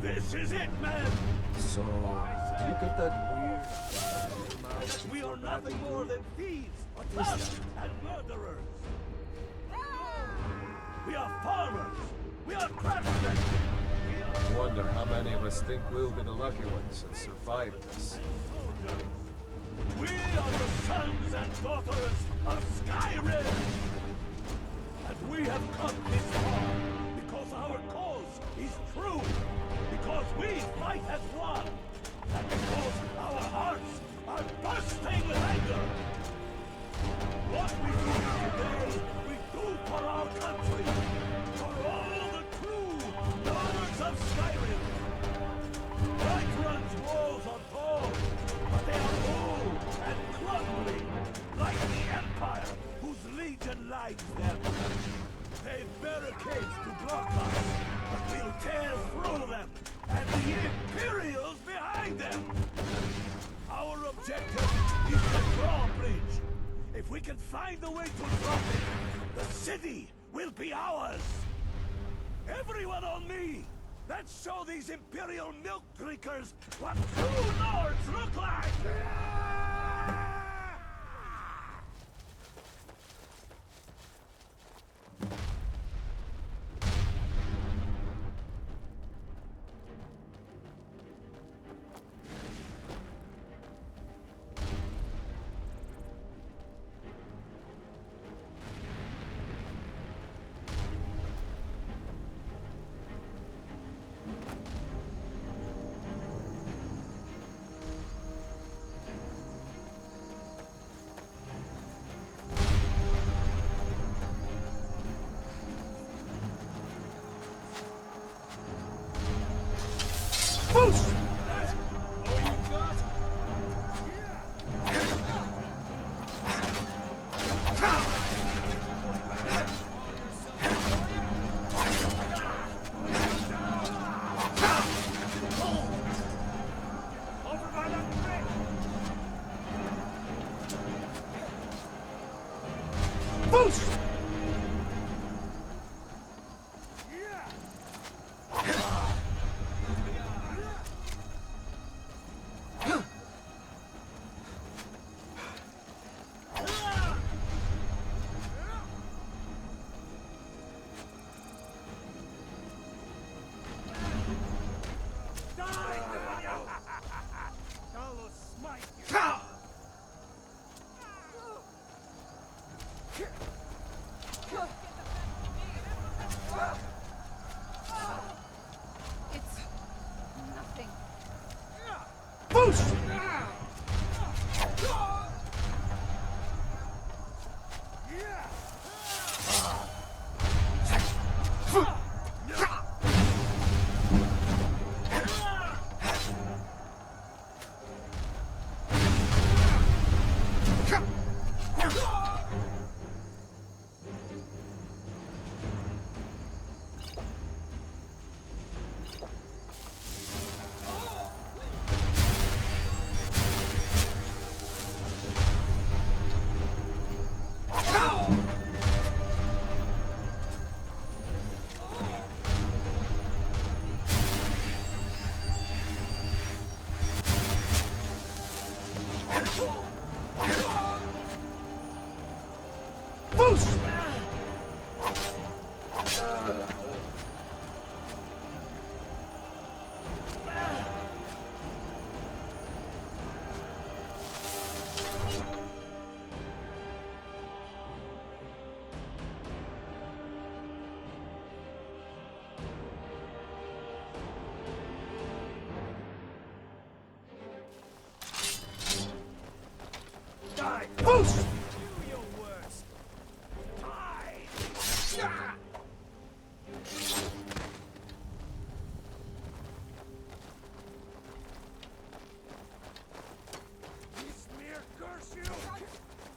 This is it, man! So, look at that weird... We are nothing more than thieves, thugs, and murderers! We are farmers! We are craftsmen! I wonder how many of us think we'll be the lucky ones and survive this. We are the sons and daughters of Skyrim! And we have come this far because our cause is true! Because we fight as one! And because our hearts are bursting with anger! What we do today, we do for our country! For all the true daughters of Skyrim! Whiterun's walls are tall, but they are old and crumbling, like the Empire, whose legion lies them. They've barricades to block us, but we'll tear through them, and the Imperials behind them! Our objective is the drawbridge. If we can find a way to drop it, the city will be ours! Everyone on me! Let's show these Imperial milk drinkers what true Nords look like! It's nothing.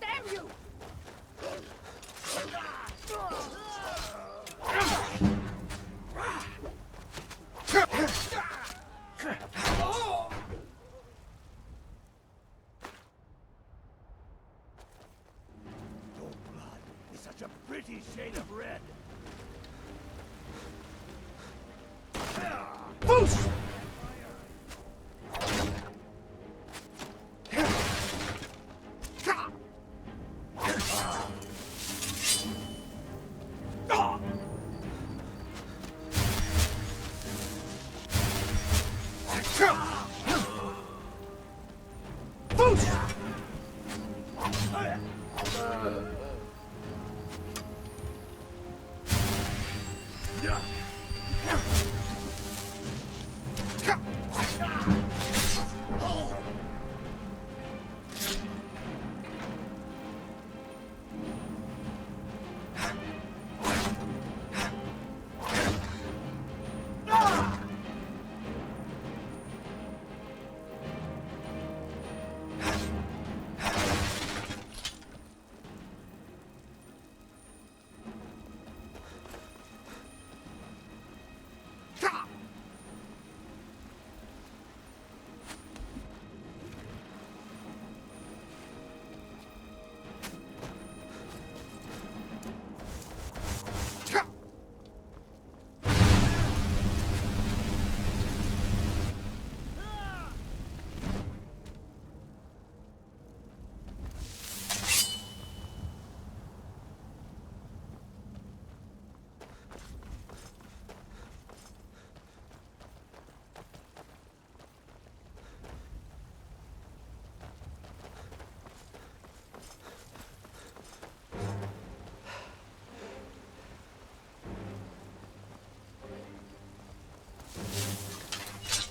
Damn you! Your blood is such a pretty shade of red.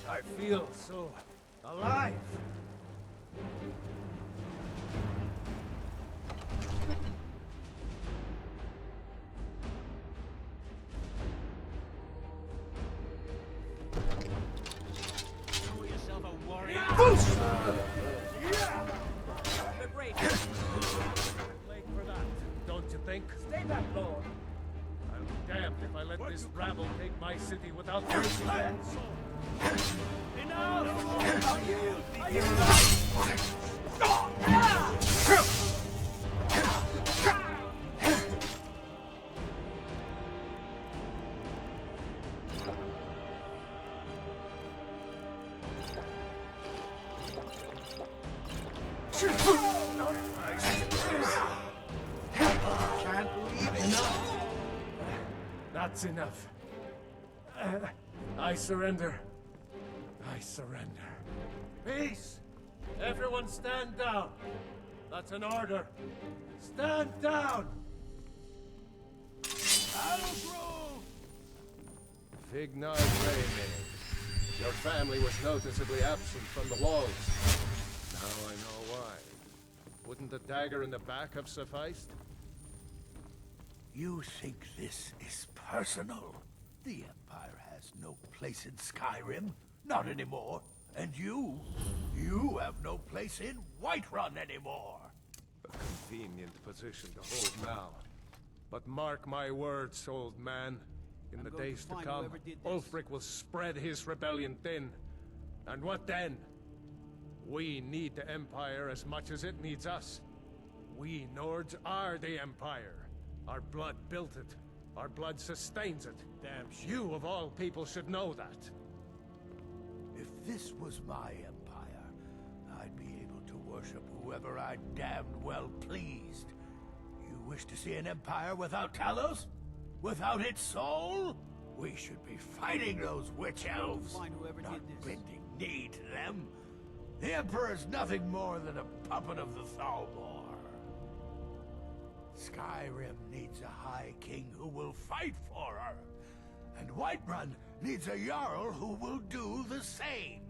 I feel so alive. Show yourself a warrior. Great. Late for that, don't you think? Stay back, Lord. I'll be damned if I let this rabble take my city without raising that sword. Enough! Are you Can't believe enough. That's enough. I surrender. I surrender. Peace! Everyone stand down. That's an order. Stand down! Ep.9 Raymond. Your family was noticeably absent from the walls. Now I know why. Wouldn't the dagger in the back have sufficed? You think this is personal? The Empire has no place in Skyrim. Not anymore. And you have no place in Whiterun anymore. A convenient position to hold now. But mark my words, old man. In the days to come, Ulfric will spread his rebellion thin. And what then? We need the Empire as much as it needs us. We Nords are the Empire. Our blood built it. Our blood sustains it. Damn you of all people should know that. If this was my empire, I'd be able to worship whoever I damned well pleased. You wish to see an empire without Talos? Without its soul? We should be fighting those witch elves, Find whoever not did this. bending knee to them. The Emperor's nothing more than a puppet of the Thalmor. Skyrim needs a High King who will fight for her. And Whiterun needs a Jarl who will do the same.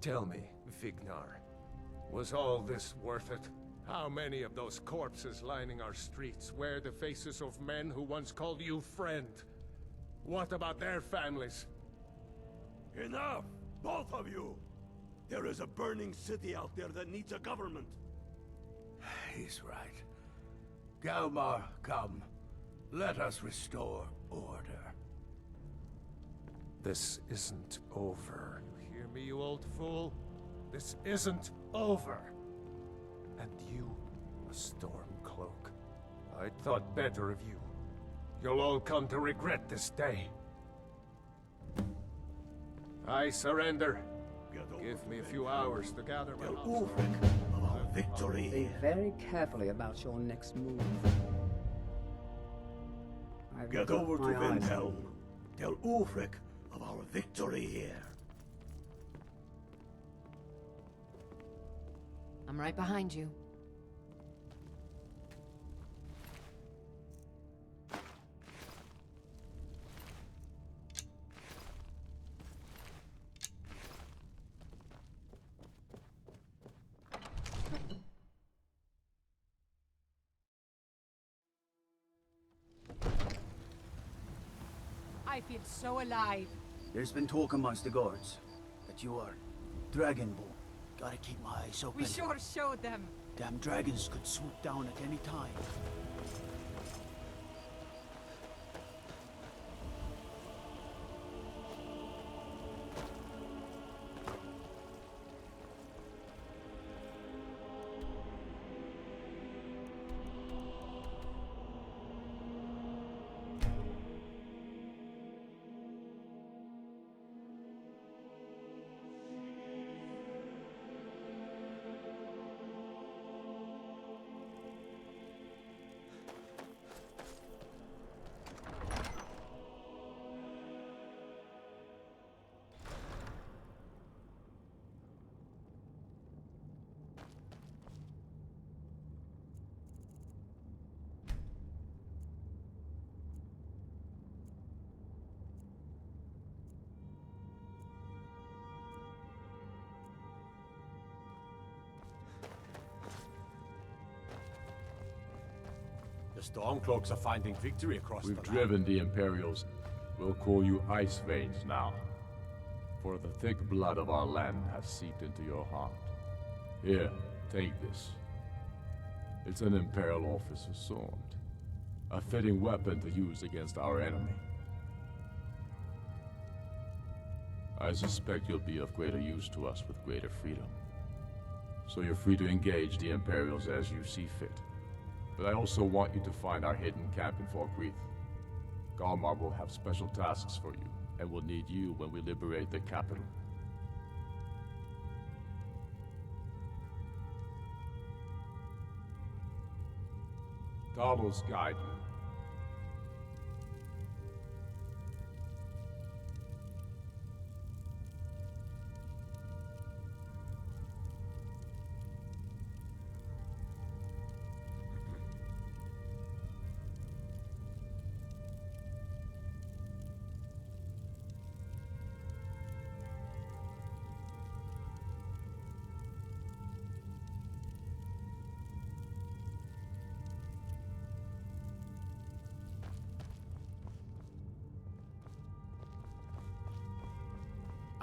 Tell me, Vignar, was all this worth it? How many of those corpses lining our streets wear the faces of men who once called you friend? What about their families? Enough! Both of you! There is a burning city out there that needs a government. He's right. Galmar, come. Let us restore order. This isn't over. You hear me, you old fool? This isn't over. And you, a StormCloak. I thought better of you. You'll all come to regret this day. I surrender. Give me a few hours to gather my Ulfric of our victory Think here. very carefully about your next move. I've Get got over to my eyes on Vendhelm. you. Tell Ulfric of our victory here. I'm right behind you. I feel so alive. There's been talk amongst the guards that you are Dragonborn. Gotta keep my eyes open. We sure showed them. Damn dragons could swoop down at any time. The StormCloaks are finding victory across We've the driven the Imperials. We'll call you Ice Veins now. For the thick blood of our land has seeped into your heart. Here, take this. It's an Imperial officer's sword. A fitting weapon to use against our enemy. I suspect you'll be of greater use to us with greater freedom. So you're free to engage the Imperials as you see fit. But I also want you to find our hidden camp in Falkreath. Galmar will have special tasks for you, and will need you when we liberate the capital. Talos guide you.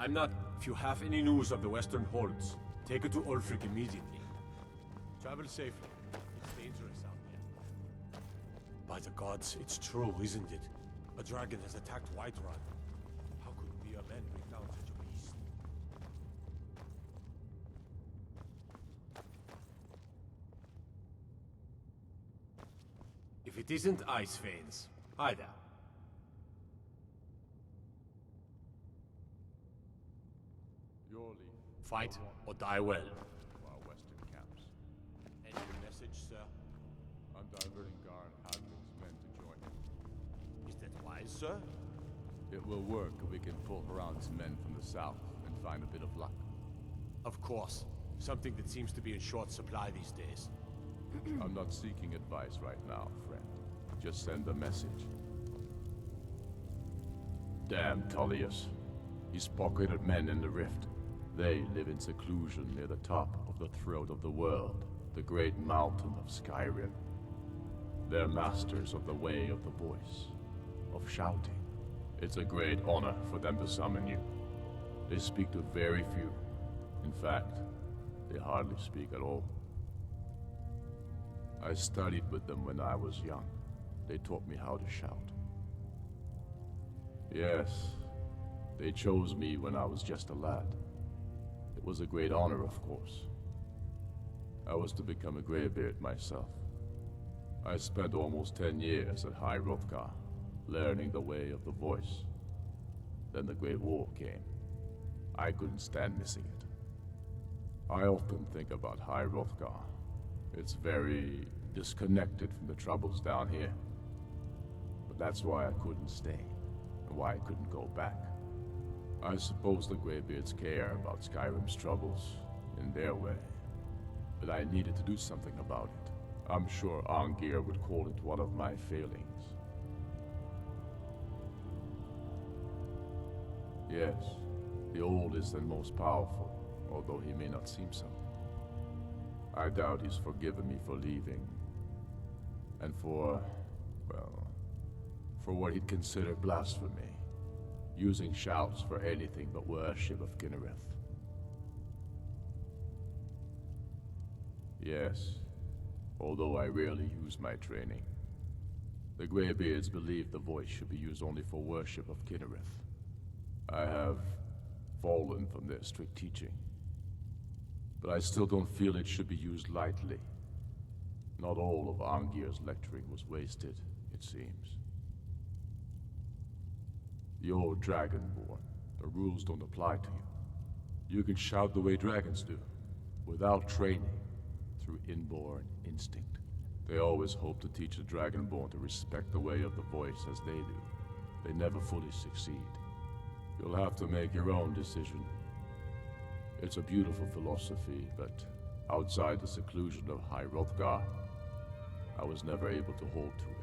I'm not. If you have any news of the Western Holds, take it to Ulfric immediately. Travel safely. It's dangerous out there. By the gods, it's true, isn't it? A dragon has attacked Whiterun. How could mere men bring down such a beast? If it isn't Ice Veins, either. Your lead. Fight or die well. To our western camps. Any message, sir? I'm diverting Gar and Hadwin's men to join you. Is that wise, sir? It will work if we can pull Haran's men from the south and find a bit of luck. Of course. Something that seems to be in short supply these days. I'm not seeking advice right now, friend. Just send a message. Damn Tullius. He's pocketed men in the rift. They live in seclusion near the top of the throat of the world, the great mountain of Skyrim. They're masters of the way of the voice, of shouting. It's a great honor for them to summon you. They speak to very few. In fact, they hardly speak at all. I studied with them when I was young. They taught me how to shout. Yes, they chose me when I was just a lad. It was a great honor, of course. I was to become a greybeard myself. I spent almost 10 years at High Hrothgar, learning the way of the voice. Then the Great War came. I couldn't stand missing it. I often think about High Hrothgar. It's very disconnected from the troubles down here. But that's why I couldn't stay, and why I couldn't go back. I suppose the Greybeards care about Skyrim's troubles, in their way. But I needed to do something about it. I'm sure Arngir would call it one of my failings. Yes, the oldest and most powerful, although he may not seem so. I doubt he's forgiven me for leaving. And for, well, for what he'd consider blasphemy. Using shouts for anything but worship of Kinnereth. Yes, although I rarely use my training. The Greybeards believe the voice should be used only for worship of Kinnereth. I have fallen from their strict teaching. But I still don't feel it should be used lightly. Not all of Arngir's lecturing was wasted, it seems. You're Dragonborn. The rules don't apply to you. You can shout the way dragons do, without training, through inborn instinct. They always hope to teach the Dragonborn to respect the way of the voice as they do. They never fully succeed. You'll have to make your own decision. It's a beautiful philosophy, but outside the seclusion of High Hrothgar, I was never able to hold to it.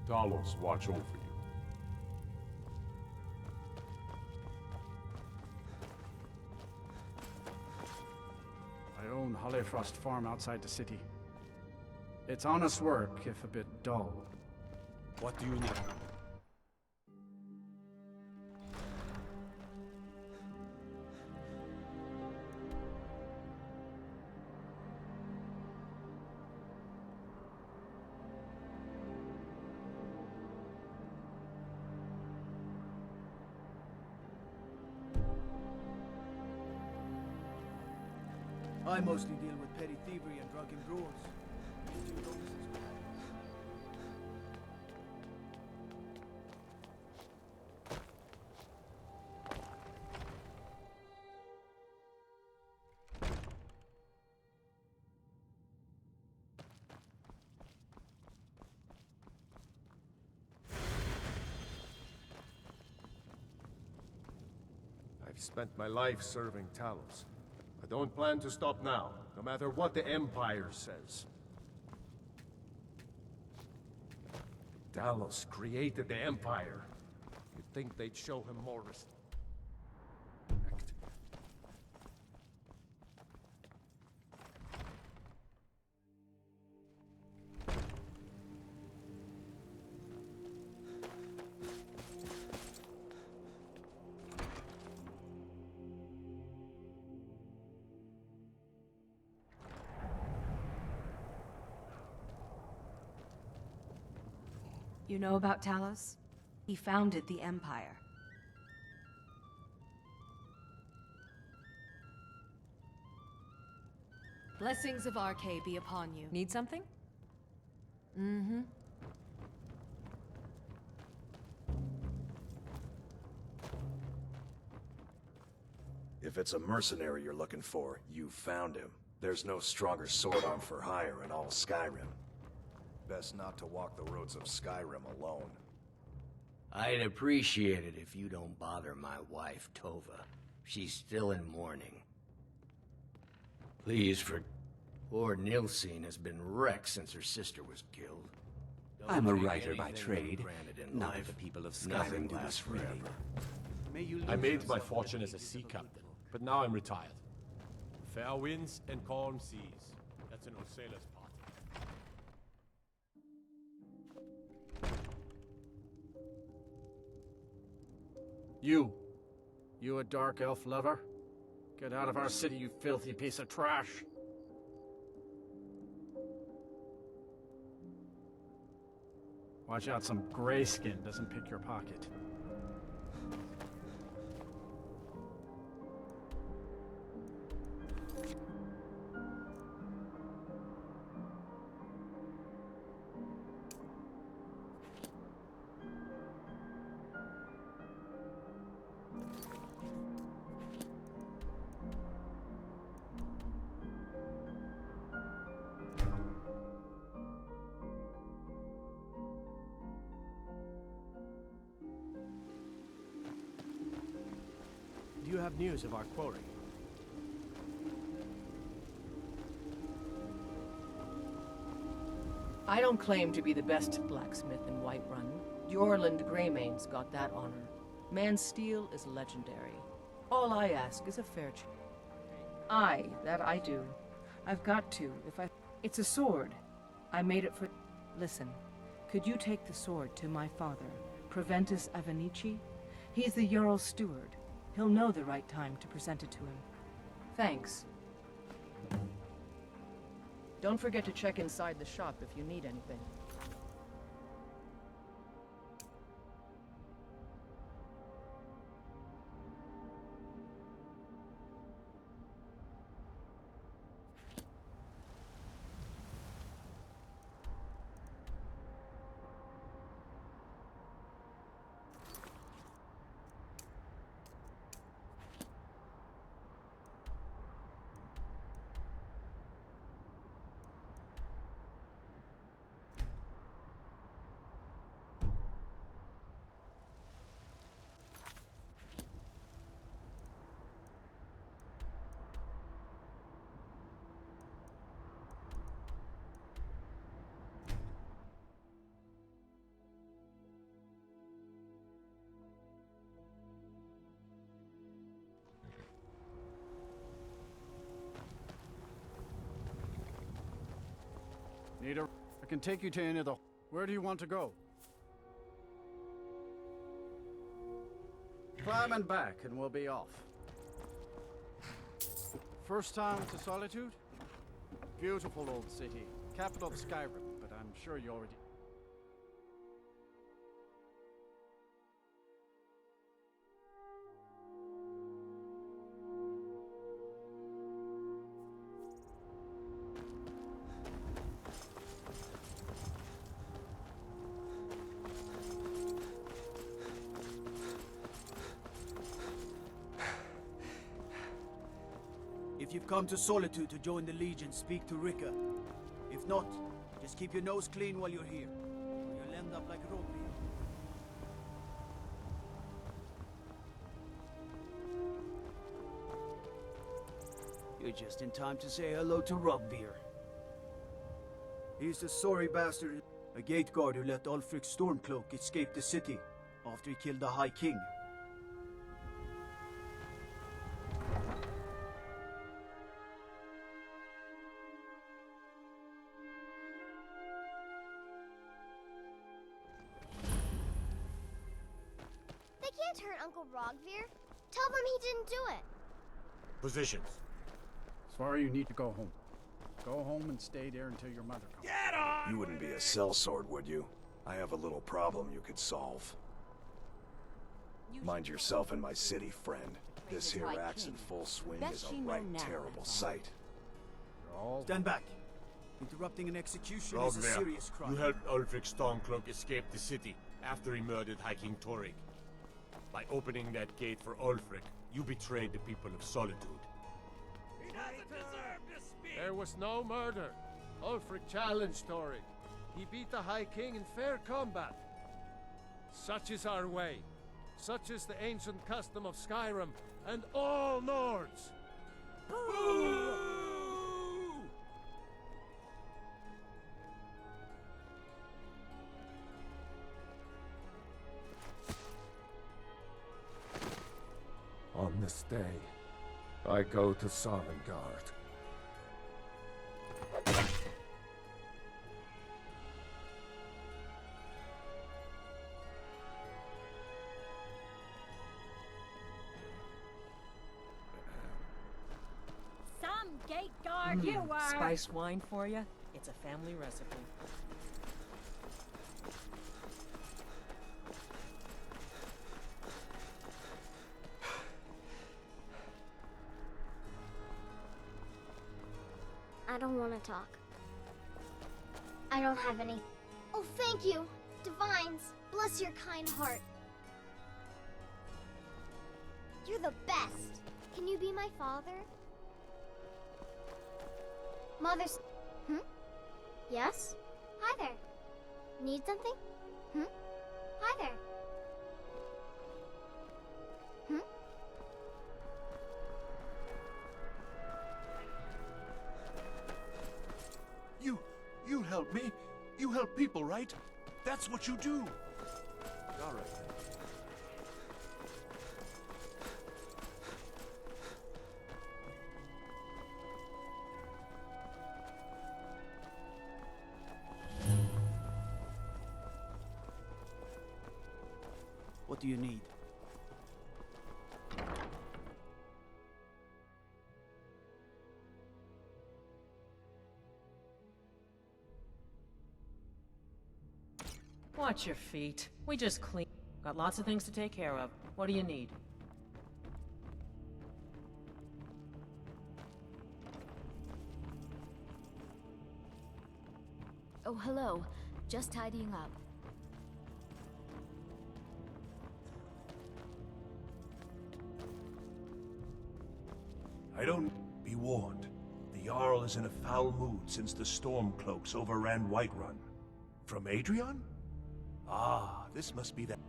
Talos watch over you. I own Hollifrost Farm outside the city. It's honest work, if a bit dull. What do you need? I mostly deal with petty thievery and drunken brewers. These two locusts. I've spent my life serving Talos. I don't plan to stop now, no matter what the Empire says. Talos created the Empire. You'd think they'd show him more respect. You know about Talos? He founded the Empire. Blessings of RK be upon you. Need something? Mm-hmm. If it's a mercenary you're looking for, you found him. There's no stronger sword arm for hire in all Skyrim. Best not to walk the roads of Skyrim alone. I'd appreciate it if you don't bother my wife, Tova. She's still in mourning. Please, for poor Nilsine has been wrecked since her sister was killed. I'm a writer by trade. None of the people of Nothing Skyrim do this lasts freely. forever. I made my fortune as a sea captain, but now I'm retired. Fair winds and calm seas. That's an old sailor's party. You a dark elf lover? Get out of our city, you filthy piece of trash! Watch out some grayskin doesn't pick your pocket. Do you have news of our quarry? I don't claim to be the best blacksmith in Whiterun. Jorland Greymane's got that honor. Man's steel is legendary. All I ask is a fair chance. That I do. I've got to, if I... It's a sword. I made it for... Listen, could you take the sword to my father, Proventus Avenici? He's the Jarl's steward. He'll know the right time to present it to him. Thanks. Don't forget to check inside the shop if you need anything. I can take you to any of the... Where do you want to go? Climb and back, and we'll be off. First time to Solitude? Beautiful old city. Capital of Skyrim, but I'm sure you already... If you've come to Solitude to join the Legion, speak to Rika. If not, just keep your nose clean while you're here, or you'll end up like Robbie. You're just in time to say hello to Rugbeer. He's the sorry bastard, a gate guard who let Ulfric's Stormcloak escape the city after he killed the High King. They can't hurt Uncle Rogveer. Tell them he didn't do it. Positions. Sora, you need to go home. Go home and stay there until your mother comes. Get on! You wouldn't be a sellsword, would you? I have a little problem you could solve. Mind yourself in my city, friend. This here axe in full swing is a right terrible sight. Stand back. Interrupting an execution is a Rogveer, serious crime. you helped Ulfric Stormcloak escape the city after he murdered High King Torik. By opening that gate for Ulfric, you betrayed the people of Solitude. He doesn't deserve to speak! There was no murder. Ulfric challenged Torik. He beat the High King in fair combat. Such is our way. Such is the ancient custom of Skyrim and all Nords. Boo! On this day, I go to Sovngarde. Some gate guard you were! Spice wine for you? It's a family recipe. I don't want to talk. I don't have any. Oh, thank you, Divines. Bless your kind heart. You're the best. Can you be my father? Mother's... Yes? Hi there. Need something? Hi there. You help me. You help people, right? That's what you do. All right. What do you need? Watch your feet. We just clean. Got lots of things to take care of. What do you need? Oh, hello. Just tidying up. I don't... Be warned. The Jarl is in a foul mood since the Stormcloaks overran Whiterun. From Adrian? Ah, this must be that.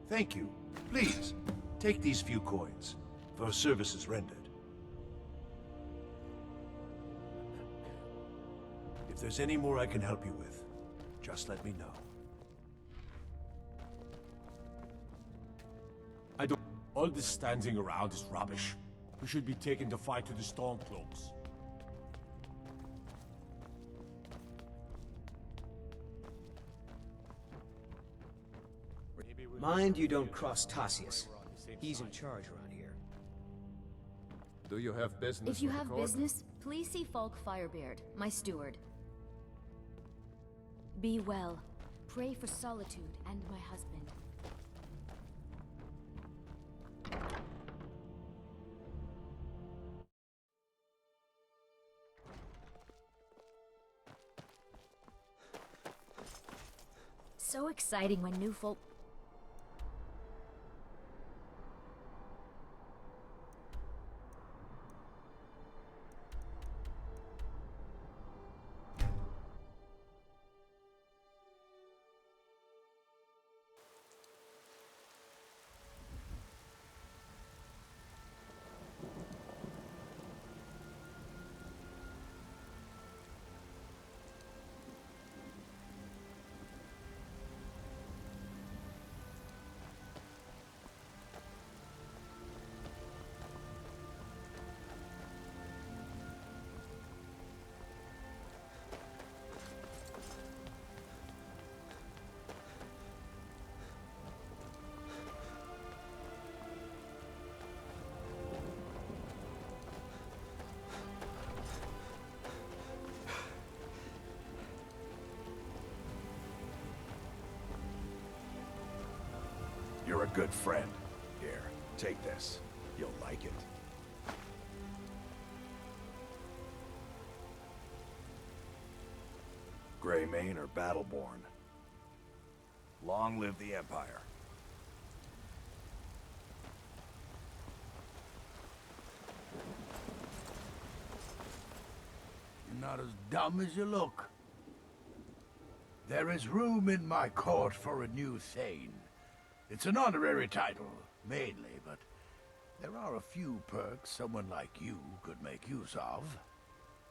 Thank you. Please, take these few coins for services rendered. If there's any more I can help you with, just let me know. I don't... All this standing around is rubbish. We should be taken to fight to the Stormcloaks. Mind you don't cross Tassius. He's in charge around here. Do you have business If you with have the court? business, please see Falk Firebeard, my steward. Be well. Pray for Solitude and my husband. So exciting when new folk... good friend. Here, take this. You'll like it. Greymane or Battleborn. Long live the Empire. You're not as dumb as you look. There is room in my court for a new Thane. It's an honorary title, mainly, but there are a few perks someone like you could make use of.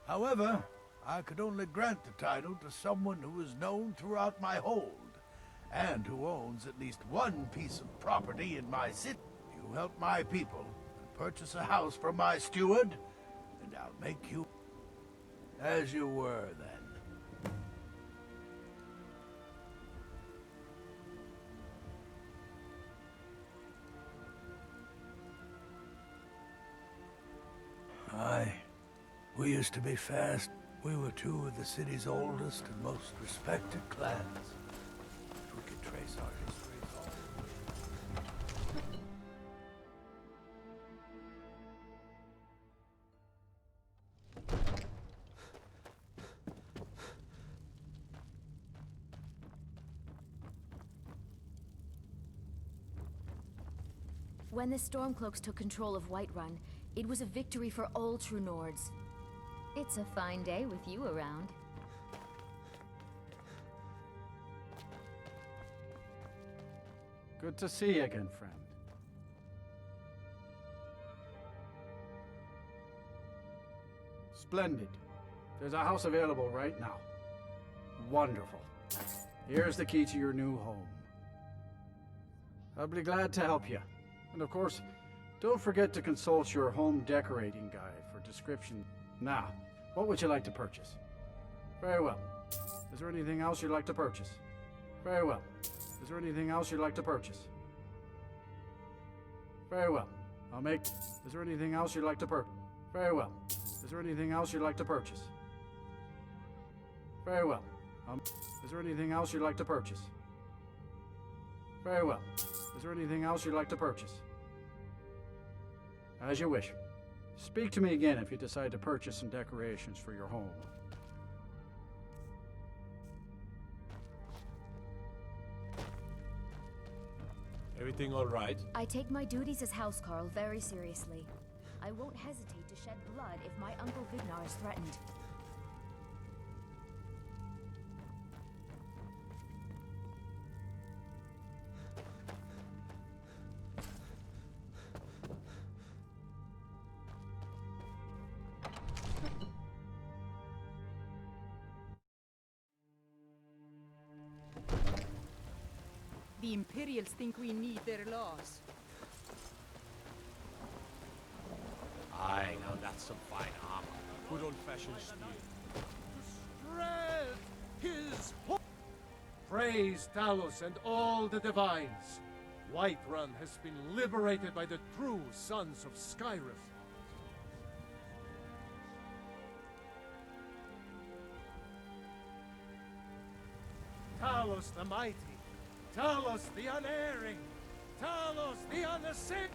However, I could only grant the title to someone who is known throughout my hold, and who owns at least one piece of property in my city. You help my people, and purchase a house from my steward, and I'll make you as you were then. Aye. We used to be fast. We were two of the city's oldest and most respected clans. If we could trace our history When the Stormcloaks took control of Whiterun, it was a victory for all true Nords. It's a fine day with you around. Good to see you again, friend. Splendid. There's a house available right now. Wonderful. Here's the key to your new home. I'll be glad to help you. And of course, don't forget to consult your home decorating guide for description. Now, what would you like to purchase? Very well. Is there anything else you'd like to purchase? Very well. Is there anything else you'd like to purchase? Very well. Is there anything else you'd like to purchase? Very well. Is there anything else you'd like to purchase? Very well. Is there anything else you'd like to purchase? Very well. Is there anything else you'd like to purchase? As you wish. Speak to me again if you decide to purchase some decorations for your home. Everything all right? I take my duties as housecarl very seriously. I won't hesitate to shed blood if my Uncle Vignar is threatened. The Imperials think we need their laws. Aye, now that's some fine armor. Good old-fashioned steel. Spread his hope. Praise Talos and all the divines. Whiterun has been liberated by the true sons of Skyrim. Talos the mighty, Talos the unerring, Talos the unassailable.